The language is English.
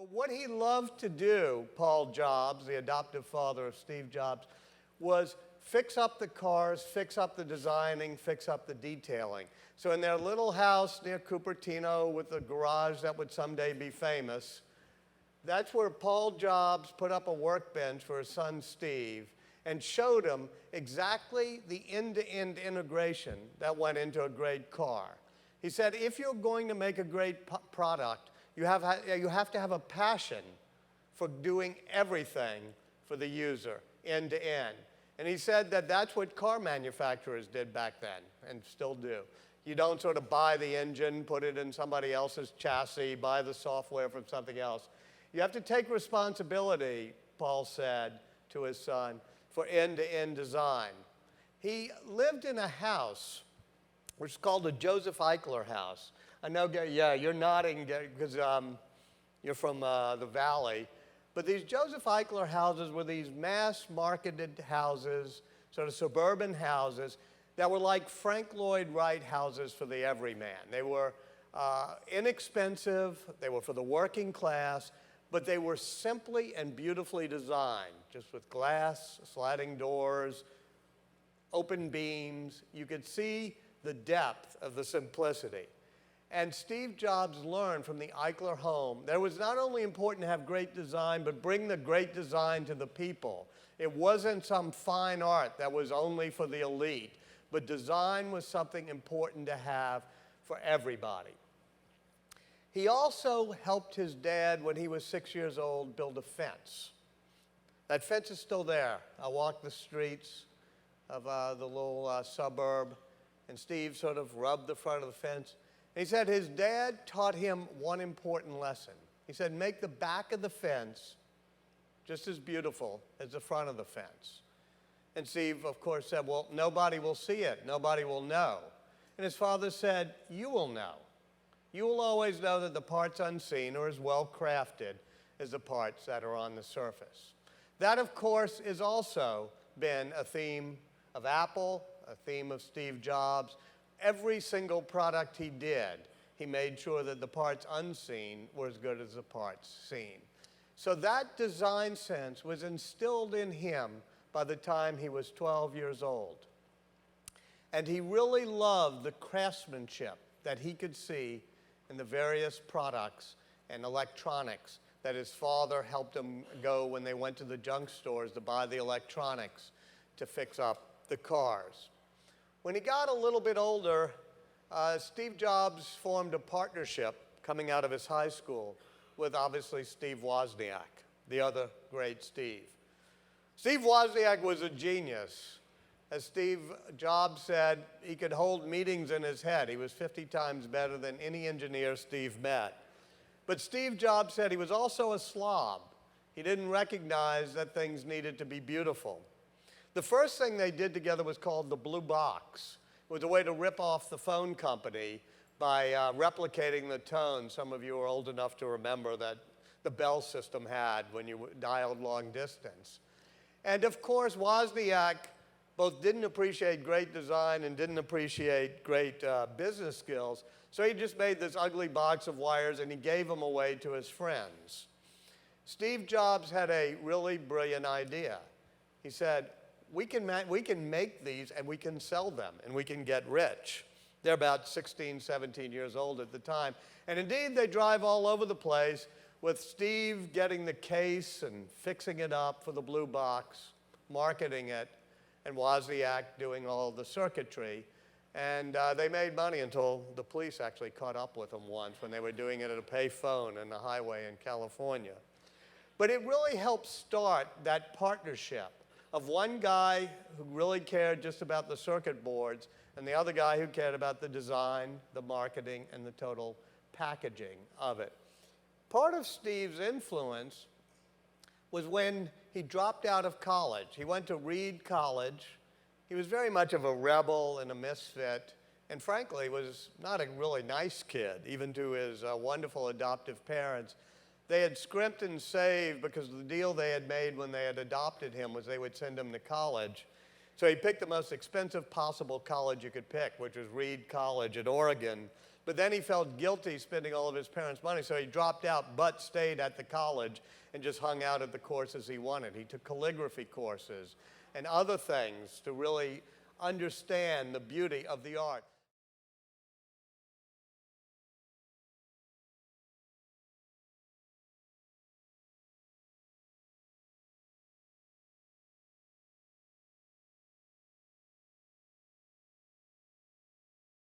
But what he loved to do, Paul Jobs, the adoptive father of Steve Jobs, was fix up the cars, fix up the designing, fix up the detailing. So in their little house near Cupertino with a garage that would someday be famous, that's where Paul Jobs put up a workbench for his son Steve and showed him exactly the end-to-end integration that went into a great car. He said, if you're going to make a great product, you have to have a passion for doing everything for the user, end to end. And he said that that's what car manufacturers did back then and still do. You don't sort of buy the engine, put it in somebody else's chassis, buy the software from something else. You have to take responsibility, Paul said to his son, for end-to-end design. He lived in a house which is called the Joseph Eichler house. I know, yeah, you're nodding because you're from the Valley. But these Joseph Eichler houses were these mass-marketed houses, sort of suburban houses, that were like Frank Lloyd Wright houses for the everyman. They were inexpensive, they were for the working class, but they were simply and beautifully designed, just with glass, sliding doors, open beams. You could see the depth of the simplicity. And Steve Jobs learned from the Eichler home that it was not only important to have great design, but bring the great design to the people. It wasn't some fine art that was only for the elite, but design was something important to have for everybody. He also helped his dad, when he was 6 years old, build a fence. That fence is still there. I walked the streets of the little suburb, and Steve sort of rubbed the front of the fence. And he said his dad taught him one important lesson. He said, make the back of the fence just as beautiful as the front of the fence. And Steve, of course, said, well, nobody will see it. Nobody will know. And his father said, you will know. You will always know that the parts unseen are as well crafted as the parts that are on the surface. That, of course, has also been a theme of Apple, a theme of Steve Jobs. Every single product he did, he made sure that the parts unseen were as good as the parts seen. So that design sense was instilled in him by the time he was 12 years old. And he really loved the craftsmanship that he could see in the various products and electronics that his father helped him go when they went to the junk stores to buy the electronics to fix up the cars. When he got a little bit older, Steve Jobs formed a partnership coming out of his high school with obviously Steve Wozniak, the other great Steve. Steve Wozniak was a genius. As Steve Jobs said, he could hold meetings in his head. He was 50 times better than any engineer Steve met. But Steve Jobs said he was also a slob. He didn't recognize that things needed to be beautiful. The first thing they did together was called the Blue Box. It was a way to rip off the phone company by replicating the tone. Some of you are old enough to remember that the Bell system had when you dialed long distance. And of course, Wozniak both didn't appreciate great design and didn't appreciate great business skills. So he just made this ugly box of wires and he gave them away to his friends. Steve Jobs had a really brilliant idea. He said, we can make these and we can sell them and we can get rich. They're about 16, 17 years old at the time. And indeed, they drive all over the place with Steve getting the case and fixing it up for the Blue Box, marketing it, and Wozniak doing all the circuitry. And they made money until the police actually caught up with them once when they were doing it at a pay phone in the highway in California. But it really helped start that partnership of one guy who really cared just about the circuit boards and the other guy who cared about the design, the marketing, and the total packaging of it. Part of Steve's influence was when he dropped out of college. He went to Reed College. He was very much of a rebel and a misfit, and frankly was not a really nice kid, even to his wonderful adoptive parents. They had scrimped and saved because the deal they had made when they had adopted him was they would send him to college. So he picked the most expensive possible college you could pick, which was Reed College at Oregon. But then he felt guilty spending all of his parents' money, so he dropped out but stayed at the college and just hung out at the courses he wanted. He took calligraphy courses and other things to really understand the beauty of the art.